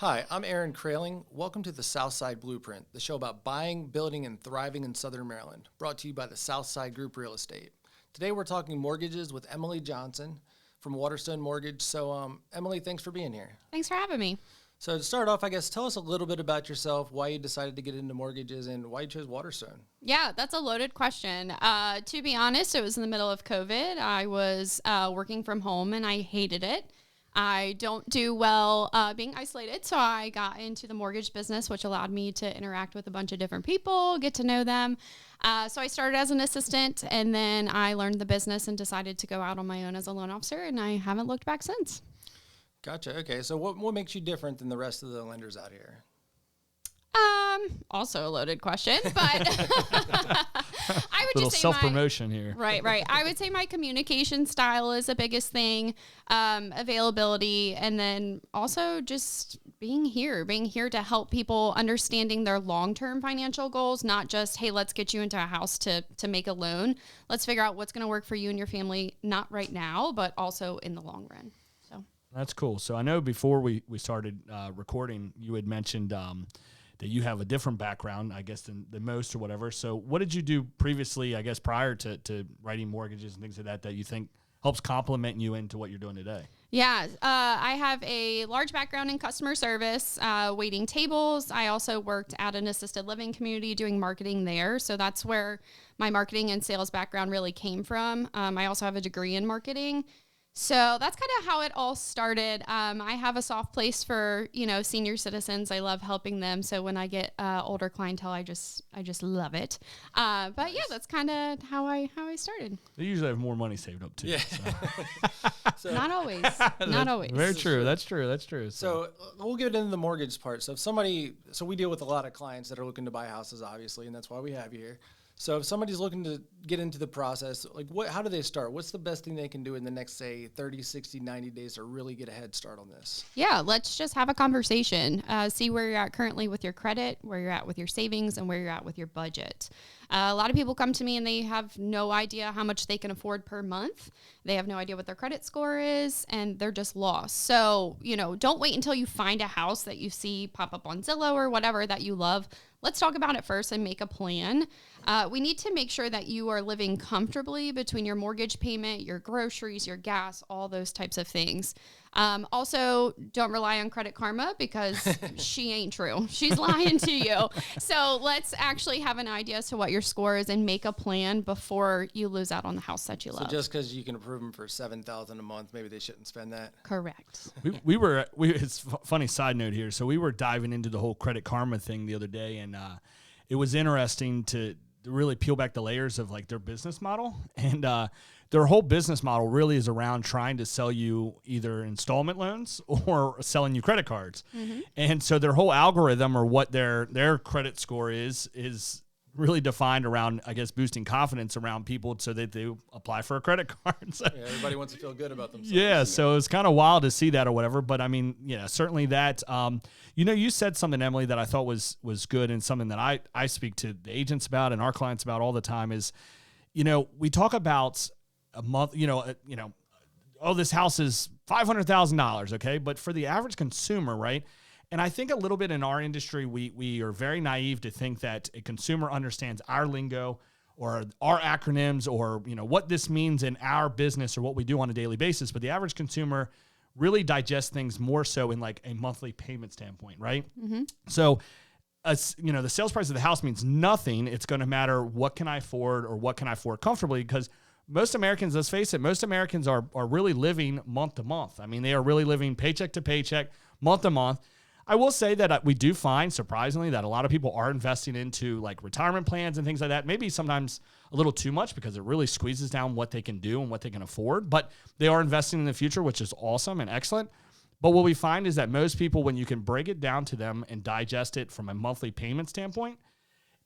Hi, I'm Aaron Krahling. Welcome to the Southside Blueprint, the show about buying, building, and thriving in Southern Maryland, brought to you by the Southside Group Real Estate. Today we're talking mortgages with Emily Johnson from Waterstone Mortgage. So, Emily, thanks for being here. Thanks for having me. So to start off, I guess, tell us a little bit about yourself, why you decided to get into mortgages, and why you chose Waterstone. Yeah, that's a loaded question. To be honest, it was in the middle of COVID. I was working from home, and I hated it. I don't do well being isolated, so I got into the mortgage business, which allowed me to interact with a bunch of different people, get to know them. So I started as an assistant, and then I learned the business and decided to go out on my own as a loan officer, and I haven't looked back since. Gotcha. Okay, so what makes you different than the rest of the lenders out here? Also a loaded question, but I would little just say self-promotion here. Right. I would say my communication style is the biggest thing, availability, and then also just being here to help people understanding their long-term financial goals, not just, hey, let's get you into a house to make a loan. Let's figure out what's going to work for you and your family, not right now, but also in the long run. So That's cool. So I know before we started recording, you had mentioned that you have a different background, I guess, than most or whatever. So what did you do previously, I guess, prior to writing mortgages and things like that you think helps complement you into what you're doing today? Yeah, I have a large background in customer service, waiting tables. I also worked at an assisted living community doing marketing there. So that's where my marketing and sales background really came from. I also have a degree in marketing. So that's kind of how it all started. I have a soft place for, senior citizens. I love helping them. So when I get older clientele, I just love it. But yeah, that's kind of how I started. They usually have more money saved up too. Yeah. So. Not always. Not always. Very true. That's true. So we'll get into the mortgage part. So we deal with a lot of clients that are looking to buy houses, obviously, and that's why we have you here. So if somebody's looking to get into the process, how do they start? What's the best thing they can do in the next, say, 30, 60, 90 days to really get a head start on this? Yeah, let's just have a conversation. See where you're at currently with your credit, where you're at with your savings, and where you're at with your budget. A lot of people come to me and they have no idea how much they can afford per month. They have no idea what their credit score is, and they're just lost. So, don't wait until you find a house that you see pop up on Zillow or whatever that you love. Let's talk about it first and make a plan. We need to make sure that you are living comfortably between your mortgage payment, your groceries, your gas, all those types of things. Also, don't rely on Credit Karma because she ain't true. She's lying to you. So let's actually have an idea as to what your score is and make a plan before you lose out on the house that you love. So just because you can approve them for $7,000 a month, maybe they shouldn't spend that? Correct. It's a funny side note here. So we were diving into the whole Credit Karma thing the other day, and it was interesting to really peel back the layers of their business model. And their whole business model really is around trying to sell you either installment loans or selling you credit cards. Mm-hmm. And so their whole algorithm, or what their credit score is really defined around, I guess, boosting confidence around people so that they apply for a credit card. So, yeah, everybody wants to feel good about themselves. Yeah, so it's kind of wild to see that or whatever. But I mean, certainly that. You said something, Emily, that I thought was good, and something that I speak to the agents about and our clients about all the time is, we talk about a month, oh, this house is $500,000, okay? But for the average consumer, right? And I think a little bit in our industry, we are very naive to think that a consumer understands our lingo or our acronyms or, what this means in our business or what we do on a daily basis. But the average consumer really digests things more so in a monthly payment standpoint, right? Mm-hmm. So, the sales price of the house means nothing. It's going to matter what can I afford or what can I afford comfortably, because most Americans, let's face it, most Americans are really living month to month. I mean, they are really living paycheck to paycheck, month to month. I will say that we do find, surprisingly, that a lot of people are investing into retirement plans and things like that. Maybe sometimes a little too much because it really squeezes down what they can do and what they can afford. But they are investing in the future, which is awesome and excellent. But what we find is that most people, when you can break it down to them and digest it from a monthly payment standpoint,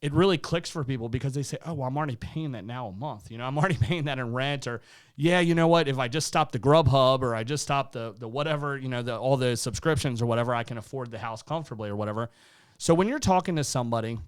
it really clicks for people because they say, oh, well, I'm already paying that now a month. I'm already paying that in rent, or, yeah, you know what, if I just stop the Grubhub or I just stop the whatever, all the subscriptions or whatever, I can afford the house comfortably or whatever. So when you're talking to somebody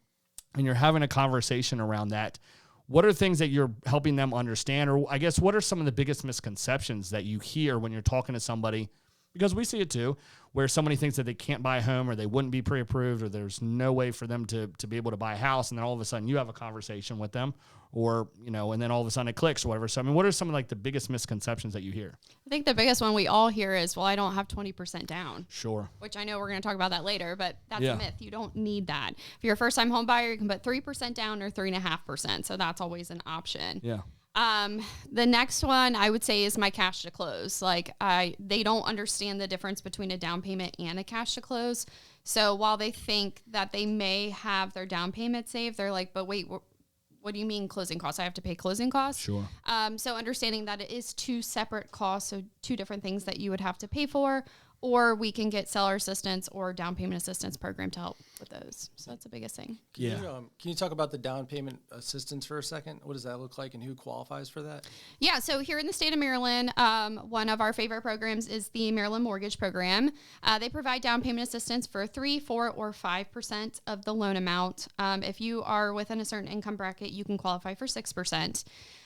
and you're having a conversation around that, what are things that you're helping them understand? Or I guess, what are some of the biggest misconceptions that you hear when you're talking to somebody because we see it too, where somebody thinks that they can't buy a home or they wouldn't be pre-approved or there's no way for them to be able to buy a house. And then all of a sudden you have a conversation with them or, and then all of a sudden it clicks or whatever. So, I mean, what are some of like the biggest misconceptions that you hear? I think the biggest one we all hear is, well, I don't have 20% down. Sure. Which I know we're going to talk about that later, but that's Yeah. a myth. You don't need that. If you're a first-time home buyer, you can put 3% down or 3.5%. So that's always an option. Yeah. The next one I would say is my cash to close. Like they don't understand the difference between a down payment and a cash to close. So while they think that they may have their down payment saved, they're like, but wait, what do you mean closing costs? I have to pay closing costs? Sure. So understanding that it is two separate costs, so two different things that you would have to pay for, or we can get seller assistance or down payment assistance program to help with those. So that's the biggest thing. Can you talk about the down payment assistance for a second? What does that look like and who qualifies for that? Yeah, so here in the state of Maryland, one of our favorite programs is the Maryland Mortgage Program. They provide down payment assistance for 3%, 4%, or 5% of the loan amount. If you are within a certain income bracket, you can qualify for 6%.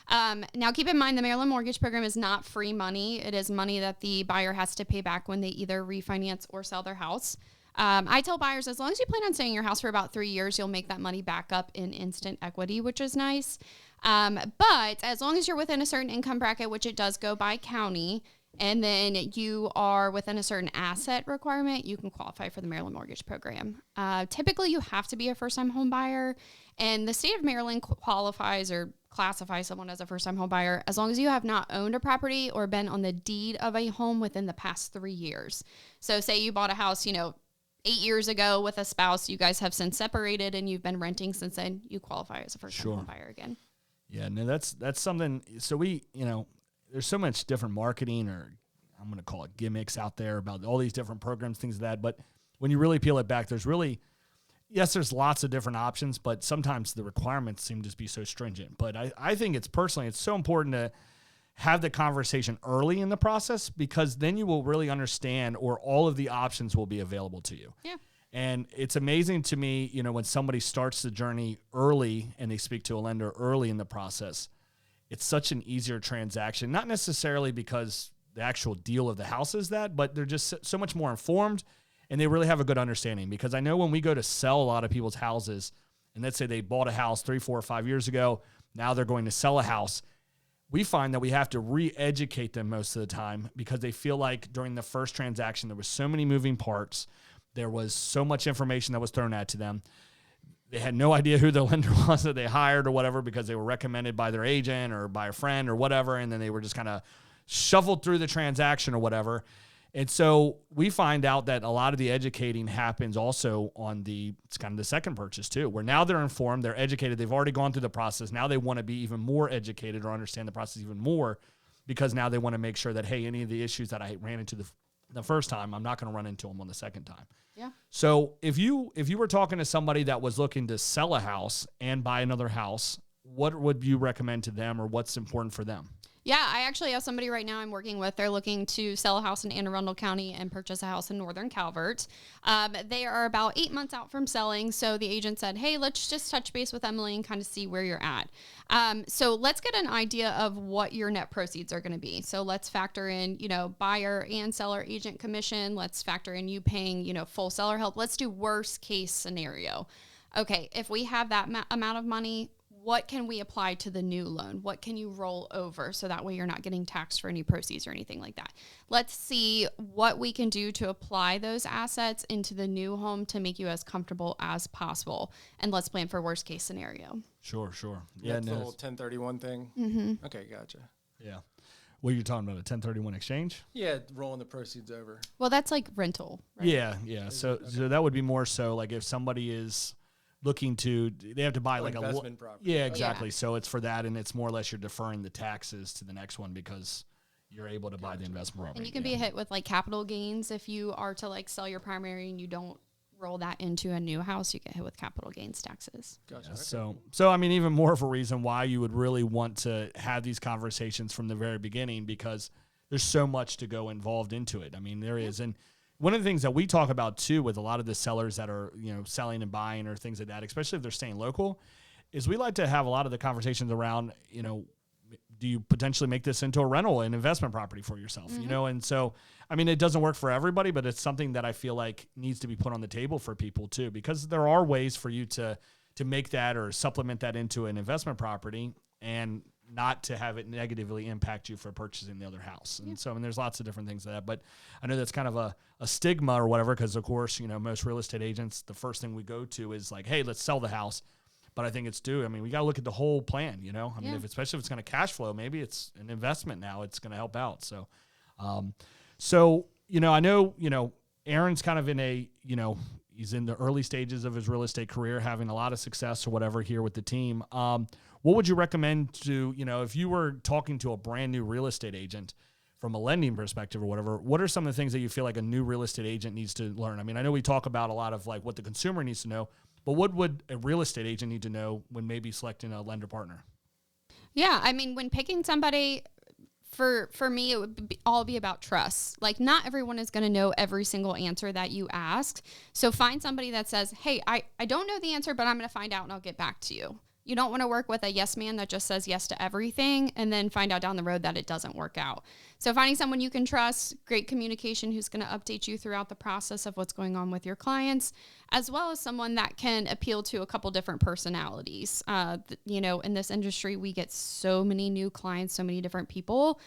Now, keep in mind, the Maryland Mortgage Program is not free money. It is money that the buyer has to pay back when they either refinance or sell their house. I tell buyers, as long as you plan on staying in your house for about 3 years, you'll make that money back up in instant equity, which is nice. But as long as you're within a certain income bracket, which it does go by county, and then you are within a certain asset requirement, you can qualify for the Maryland Mortgage Program. Typically, you have to be a first-time home buyer, and the state of Maryland qualifies or classifies someone as a first-time home buyer as long as you have not owned a property or been on the deed of a home within the past 3 years. So say you bought a house, 8 years ago with a spouse, you guys have since separated and you've been renting since then, you qualify as a first-time home buyer again. Yeah, no, that's something. So we, there's so much different marketing, or I'm going to call it gimmicks out there about all these different programs, things like that. But when you really peel it back, there's there's lots of different options, but sometimes the requirements seem to be so stringent. But I think it's so important to have the conversation early in the process, because then you will really understand, or all of the options will be available to you. Yeah. And it's amazing to me, when somebody starts the journey early and they speak to a lender early in the process, it's such an easier transaction, not necessarily because the actual deal of the house is that, but they're just so much more informed and they really have a good understanding. Because I know when we go to sell a lot of people's houses, and let's say they bought a house 3, 4, or 5 years ago, now they're going to sell a house, we find that we have to re-educate them most of the time, because they feel like during the first transaction, there was so many moving parts. There was so much information that was thrown at to them. They had no idea who the lender was that they hired or whatever, because they were recommended by their agent or by a friend or whatever. And then they were just kind of shuffled through the transaction or whatever. And so we find out that a lot of the educating happens also on it's kind of the second purchase too, where now they're informed, they're educated, they've already gone through the process. Now they want to be even more educated or understand the process even more, because now they want to make sure that, hey, any of the issues that I ran into the first time, I'm not going to run into them on the second time. Yeah. So if you were talking to somebody that was looking to sell a house and buy another house, what would you recommend to them, or what's important for them? Yeah, I actually have somebody right now I'm working with. They're looking to sell a house in Anne Arundel County and purchase a house in Northern Calvert. They are about 8 months out from selling. So the agent said, hey, let's just touch base with Emily and kind of see where you're at. So let's get an idea of what your net proceeds are going to be. So let's factor in, buyer and seller agent commission. Let's factor in you paying, full seller help. Let's do worst case scenario. Okay, if we have that amount of money, what can we apply to the new loan? What can you roll over so that way you're not getting taxed for any proceeds or anything like that? Let's see what we can do to apply those assets into the new home to make you as comfortable as possible. And let's plan for worst case scenario. Sure. Yeah, That's the whole 1031 thing? Mm-hmm. Okay, gotcha. Yeah. What are you talking about, a 1031 exchange? Yeah, rolling the proceeds over. Well, that's like rental, right? Yeah. So that would be more so like if somebody is looking to, they have to buy like investment property. Yeah, exactly. Yeah. So it's for that, and it's more or less you're deferring the taxes to the next one because you're able to buy the investment property. And you can be hit with like capital gains if you are to like sell your primary and you don't roll that into a new house. You get hit with capital gains taxes. Gotcha. Yeah, okay. So I mean, even more of a reason why you would really want to have these conversations from the very beginning, because there's so much to go involved into it. I mean, there is, and one of the things that we talk about too with a lot of the sellers that are, selling and buying or things like that, especially if they're staying local, is we like to have a lot of the conversations around, do you potentially make this into a rental, an investment property for yourself, you know? And so, I mean, it doesn't work for everybody, but it's something that I feel like needs to be put on the table for people too, because there are ways for you to make that or supplement that into an investment property and not to have it negatively impact you for purchasing the other house. And so, I mean, there's lots of different things to that, but I know that's kind of a stigma or whatever, because of course, you know, most real estate agents, the first thing we go to is like, hey, let's sell the house. But I think it's due. I mean, we got to look at the whole plan, you know. I mean, especially if it's going to cash flow, maybe it's an investment now. It's going to help out. So, you know, I know, you know, Aaron's kind of in a, you know, he's in the early stages of his real estate career, having a lot of success or whatever here with the team. What would you recommend to, you know, if you were talking to a brand new real estate agent from a lending perspective or whatever, what are some of the things that you feel like a new real estate agent needs to learn? I mean, I know we talk about a lot of like what the consumer needs to know, but what would a real estate agent need to know when maybe selecting a lender partner? Yeah, I mean, when picking somebody, for me, it would all be about trust. Like, not everyone is going to know every single answer that you ask. So find somebody that says, hey, I don't know the answer, but I'm going to find out and I'll get back to you. You don't want to work with a yes man that just says yes to everything and then find out down the road that it doesn't work out. So finding someone you can trust, great communication, who's going to update you throughout the process of what's going on with your clients, as well as someone that can appeal to a couple different personalities. You know, in this industry, we get so many new clients, so many different people.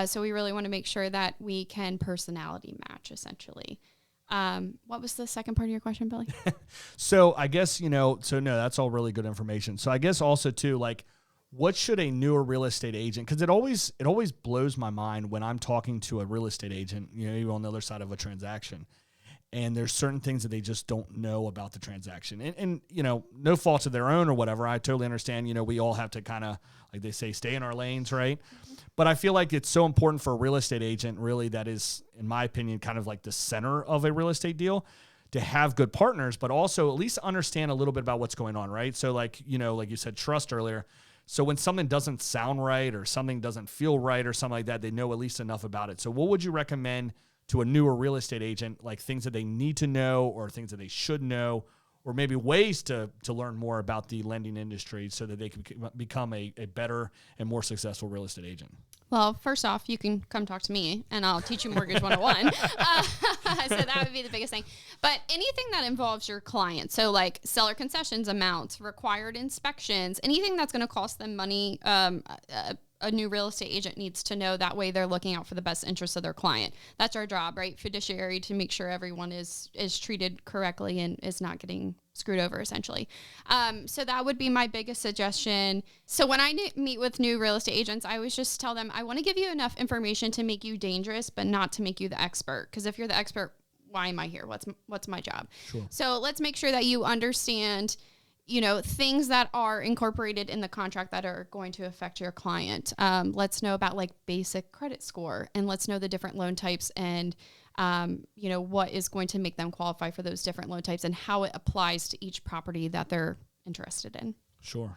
So we really want to make sure that we can personality match, essentially. What was the second part of your question, Billy? So I guess, you know, so no, that's all really good information. So I guess also too, like, what should a newer real estate agent, because it always blows my mind when I'm talking to a real estate agent, you know, on the other side of a transaction, and there's certain things that they just don't know about the transaction. And you know, no fault of their own or whatever. I totally understand, you know, we all have to kind of, like they say, stay in our lanes, right? Mm-hmm. But I feel like it's so important for a real estate agent, really, that is, in my opinion, kind of like the center of a real estate deal, to have good partners, but also at least understand a little bit about what's going on, right? So like, you know, like you said, trust earlier. So when something doesn't sound right or something doesn't feel right or something like that, they know at least enough about it. So what would you recommend to a newer real estate agent, like things that they need to know or things that they should know, or maybe ways to learn more about the lending industry so that they can become a better and more successful real estate agent? Well, first off, you can come talk to me and I'll teach you Mortgage 101. So that would be the biggest thing. But anything that involves your client, so like seller concessions amounts, required inspections, anything that's going to cost them money, a new real estate agent needs to know. That way they're looking out for the best interests of their client. That's our job, right? Fiduciary, to make sure everyone is treated correctly and is not getting screwed over, essentially. So that would be my biggest suggestion. So when I meet with new real estate agents, I always just tell them, I want to give you enough information to make you dangerous, but not to make you the expert. Because if you're the expert, why am I here? What's my job? Sure. So let's make sure that you understand, you know, things that are incorporated in the contract that are going to affect your client. Let's know about like basic credit score, and let's know the different loan types and, you know, what is going to make them qualify for those different loan types and how it applies to each property that they're interested in. Sure.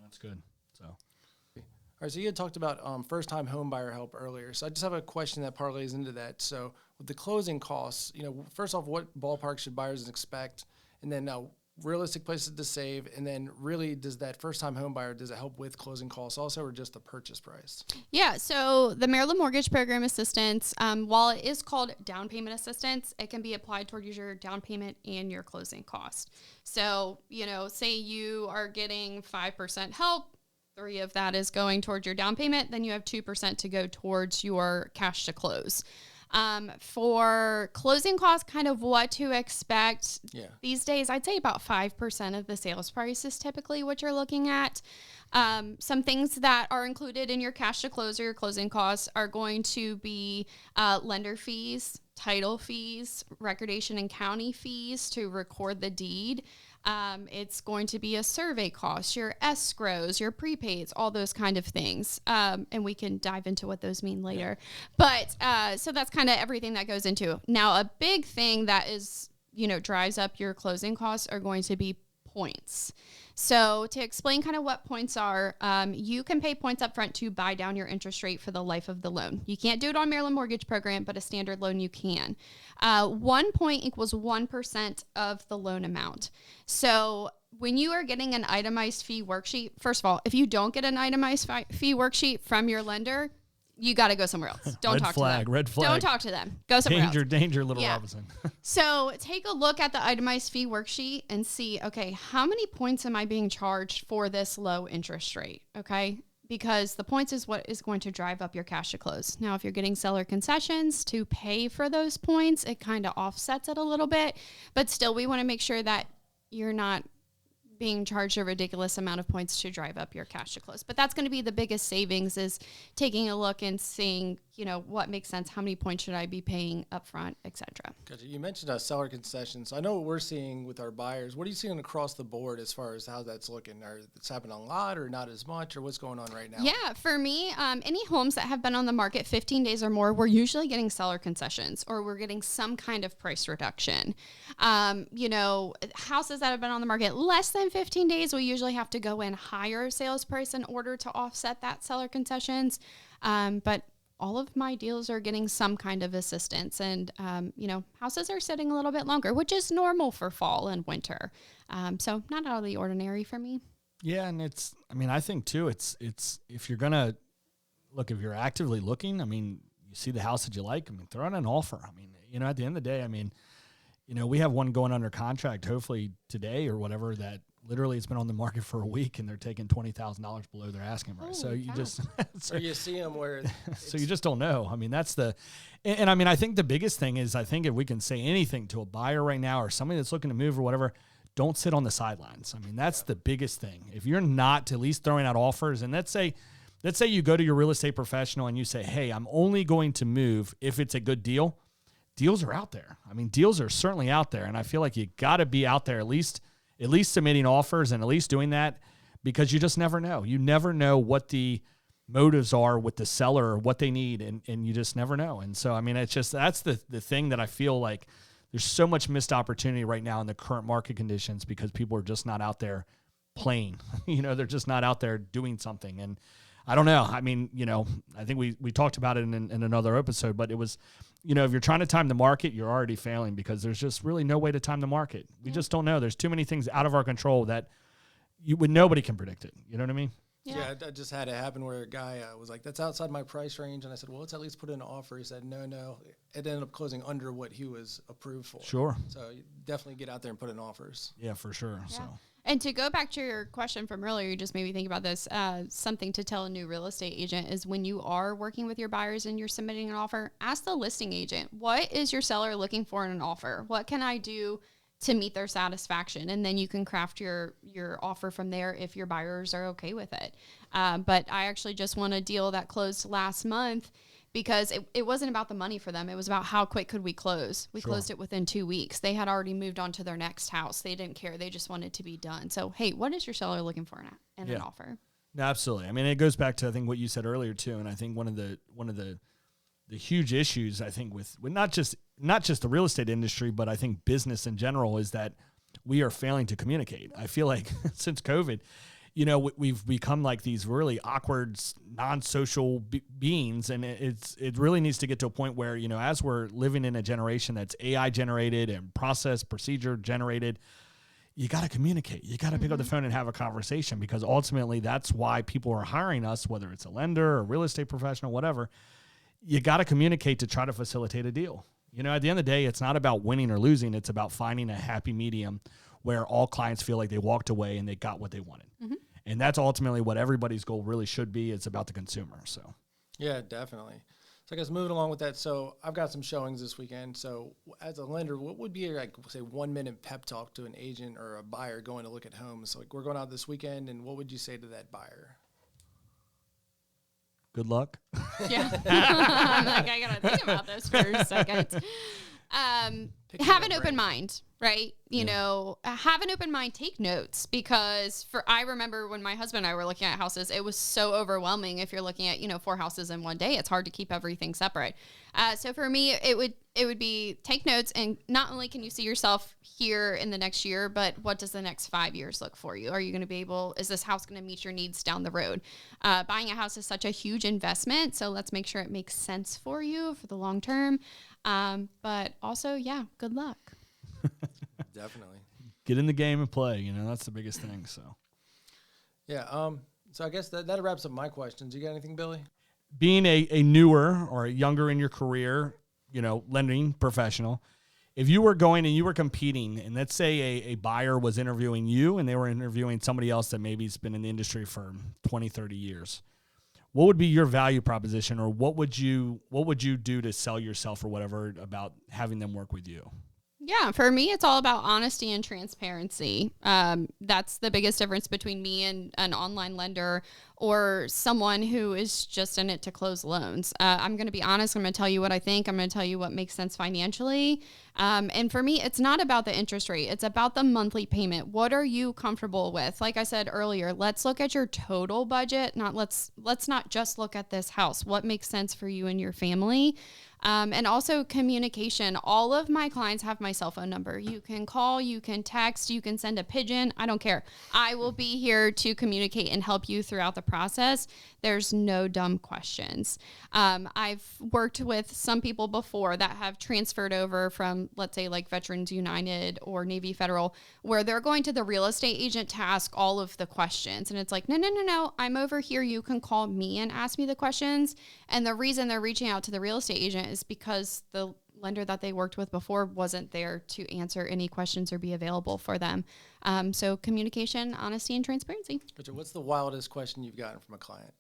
That's good. So. All right, so you had talked about first-time home buyer help earlier. So I just have a question that parlays into that. So with the closing costs, you know, first off, what ballpark should buyers expect? And then realistic places to save, and then really does that first-time home buyer, does it help with closing costs also, or just the purchase price? Yeah, so the Maryland Mortgage Program assistance, while it is called down payment assistance, it can be applied toward your down payment and your closing cost. So, you know, say you are getting 5% help, 3 of that is going towards your down payment, then you have 2% to go towards your cash to close. For closing costs, kind of what to expect these days, I'd say about 5% of the sales price is typically what you're looking at. Some things that are included in your cash to close or your closing costs are going to be lender fees, title fees, recordation and county fees to record the deed. It's going to be a survey cost, your escrows, your prepaids, all those kind of things. And we can dive into what those mean later. But so that's kind of everything that goes into. Now, a big thing that is, you know, drives up your closing costs are going to be points. So to explain kind of what points are, you can pay points up front to buy down your interest rate for the life of the loan. You can't do it on Maryland Mortgage Program, but a standard loan you can. 1 point equals 1% of the loan amount. So when you are getting an itemized fee worksheet, first of all, if you don't get an itemized fee worksheet from your lender, you got to go somewhere else. Don't talk to them. Red flag. Don't talk to them. Go somewhere else. Danger, little Robinson. So take a look at the itemized fee worksheet and see, okay, how many points am I being charged for this low interest rate? Okay. Because the points is what is going to drive up your cash to close. Now, if you're getting seller concessions to pay for those points, it kind of offsets it a little bit. But still, we want to make sure that you're not being charged a ridiculous amount of points to drive up your cash to close. But that's going to be the biggest savings, is taking a look and seeing, what makes sense, how many points should I be paying upfront, et cetera. Gotcha. You mentioned seller concessions. I know what we're seeing with our buyers. What are you seeing across the board as far as how that's looking? Are it's happening a lot or not as much, or what's going on right now? Yeah, for me, any homes that have been on the market 15 days or more, we're usually getting seller concessions, or we're getting some kind of price reduction. Houses that have been on the market less than 15 days, we usually have to go in higher sales price in order to offset that seller concessions. But all of my deals are getting some kind of assistance, and, houses are sitting a little bit longer, which is normal for fall and winter. So not out of the ordinary for me. Yeah. And I think too, it's, if you're going to look, if you're actively looking, you see the house that you like, throw in an offer. At the end of the day, we have one going under contract, hopefully today or whatever, that literally it's been on the market for a week and they're taking $20,000 below their asking price. Holy so you cow. just, So you see them where so you just don't know. That's I think the biggest thing is, I think if we can say anything to a buyer right now or somebody that's looking to move or whatever, don't sit on the sidelines. That's the biggest thing. If you're not at least throwing out offers, and let's say you go to your real estate professional and you say, hey, I'm only going to move if it's a good deal. Deals are out there. Deals are certainly out there. And I feel like you got to be out there at least submitting offers and at least doing that, because you just never know. You never know what the motives are with the seller or what they need, and you just never know. And so, it's just, that's the thing that I feel like there's so much missed opportunity right now in the current market conditions, because people are just not out there playing. They're just not out there doing something. And I don't know. I think we talked about it in another episode, but it was, if you're trying to time the market, you're already failing, because there's just really no way to time the market. We just don't know. There's too many things out of our control that nobody can predict it. You know what I mean? Yeah, I just had it happen where a guy was like, that's outside my price range. And I said, well, let's at least put in an offer. He said, no. It ended up closing under what he was approved for. Sure. So you definitely get out there and put in offers. Yeah, for sure. Yeah. So. And to go back to your question from earlier, you just made me think about this. Something to tell a new real estate agent is, when you are working with your buyers and you're submitting an offer, ask the listing agent, what is your seller looking for in an offer? What can I do to meet their satisfaction? And then you can craft your offer from there if your buyers are okay with it. But I actually just won a deal that closed last month, because it wasn't about the money for them. It was about how quick could we close. We closed it within 2 weeks. They had already moved on to their next house. They didn't care. They just wanted to be done. So, hey, what is your seller looking for in an offer? No, absolutely. It goes back to, I think, what you said earlier too. And I think one of the huge issues, I think, with not just the real estate industry, but I think business in general, is that we are failing to communicate. I feel like since COVID, we've become like these really awkward, non-social beings, and it really needs to get to a point where, as we're living in a generation that's AI generated and procedure generated, you got to communicate. You got to pick up the phone and have a conversation, because ultimately that's why people are hiring us, whether it's a lender or a real estate professional, whatever. You got to communicate to try to facilitate a deal. At the end of the day, it's not about winning or losing. It's about finding a happy medium where all clients feel like they walked away and they got what they wanted. Mm-hmm. And that's ultimately what everybody's goal really should be. It's about the consumer. So, yeah, definitely. So I guess moving along with that, so I've got some showings this weekend. So as a lender, what would be your, say, 1 minute pep talk to an agent or a buyer going to look at homes? So we're going out this weekend, and what would you say to that buyer? Good luck. Yeah. I'm like, I got to think about this for a second. Have an open mind, right? Have an open mind, take notes, because I remember when my husband and I were looking at houses, it was so overwhelming. If you're looking at, 4 houses in one day, it's hard to keep everything separate. So for me, it would be take notes, and not only can you see yourself here in the next year, but what does the next 5 years look for you? Are you going to be is this house going to meet your needs down the road? Buying a house is such a huge investment, so let's make sure it makes sense for you for the long term. But also, good luck. Definitely. get in the game and play. You know, that's the biggest thing. So, Yeah. So I guess that wraps up my questions. You got anything, Billy? being a newer or younger in your career, you know, lending professional, if you were going and you were competing, and let's say a buyer was interviewing you and they were interviewing somebody else that maybe has been in the industry for 20, 30 years, what would be your value proposition, or what would you do to sell yourself or whatever about having them work with you? Yeah, for me, it's all about honesty and transparency. That's the biggest difference between me and an online lender or someone who is just in it to close loans. I'm going to be honest. I'm going to tell you what I think. I'm going to tell you what makes sense financially. And for me, it's not about the interest rate. It's about the monthly payment. What are you comfortable with? Like I said earlier, let's look at your total budget. Let's not just look at this house. What makes sense for you and your family? And also communication. All of my clients have my cell phone number. You can call, you can text, you can send a pigeon. I don't care. I will be here to communicate and help you throughout the process. There's no dumb questions. I've worked with some people before that have transferred over from, let's say, like Veterans United or Navy Federal, where they're going to the real estate agent to ask all of the questions. And it's like, no, I'm over here. You can call me and ask me the questions. And the reason they're reaching out to the real estate agent is because the lender that they worked with before wasn't there to answer any questions or be available for them. So communication, honesty, and transparency. Gotcha. What's the wildest question you've gotten from a client?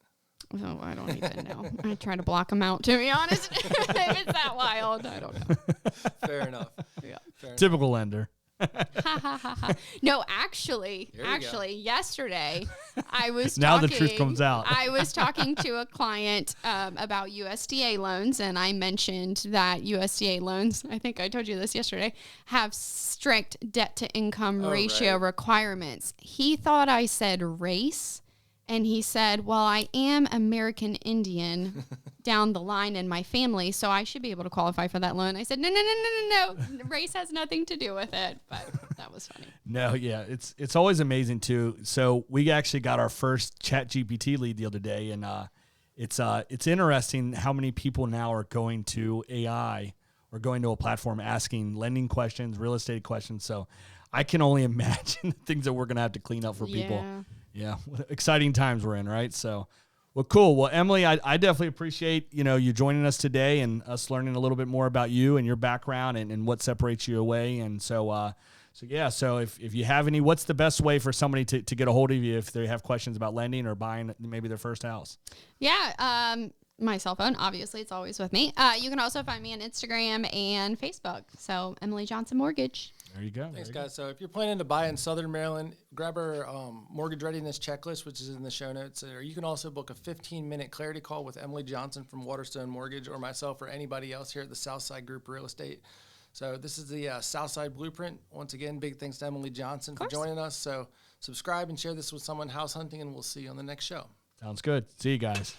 Oh, I don't even know. I try to block them out, to be honest. If it's that wild, I don't know. Fair enough. Yeah. Fair enough. Typical lender. No, actually, yesterday I was now talking, the truth comes out. I was talking to a client about USDA loans, and I mentioned that USDA loans, I think I told you this yesterday, have strict debt to income ratio requirements. He thought I said race. And he said, well, I am American Indian down the line in my family, so I should be able to qualify for that loan. I said, no. Race has nothing to do with it. But that was funny. No, yeah, it's always amazing too. So we actually got our first ChatGPT lead the other day, and it's interesting how many people now are going to AI or going to a platform asking lending questions, real estate questions. So I can only imagine the things that we're going to have to clean up for people. Yeah, what exciting times we're in, right? So, well, cool. Well, Emily, I definitely appreciate, you joining us today and us learning a little bit more about you and your background and what separates you away. And so if you have any, what's the best way for somebody to get a hold of you if they have questions about lending or buying maybe their first house? Yeah, my cell phone, obviously, it's always with me. You can also find me on Instagram and Facebook. So, Emily Johnson Mortgage. There you go. Thanks, guys. So if you're planning to buy in Southern Maryland, grab our mortgage readiness checklist, which is in the show notes. Or you can also book a 15-minute clarity call with Emily Johnson from Waterstone Mortgage, or myself, or anybody else here at the Southside Group Real Estate. So this is the Southside Blueprint. Once again, big thanks to Emily Johnson for joining us. So subscribe and share this with someone house hunting, and we'll see you on the next show. Sounds good. See you guys.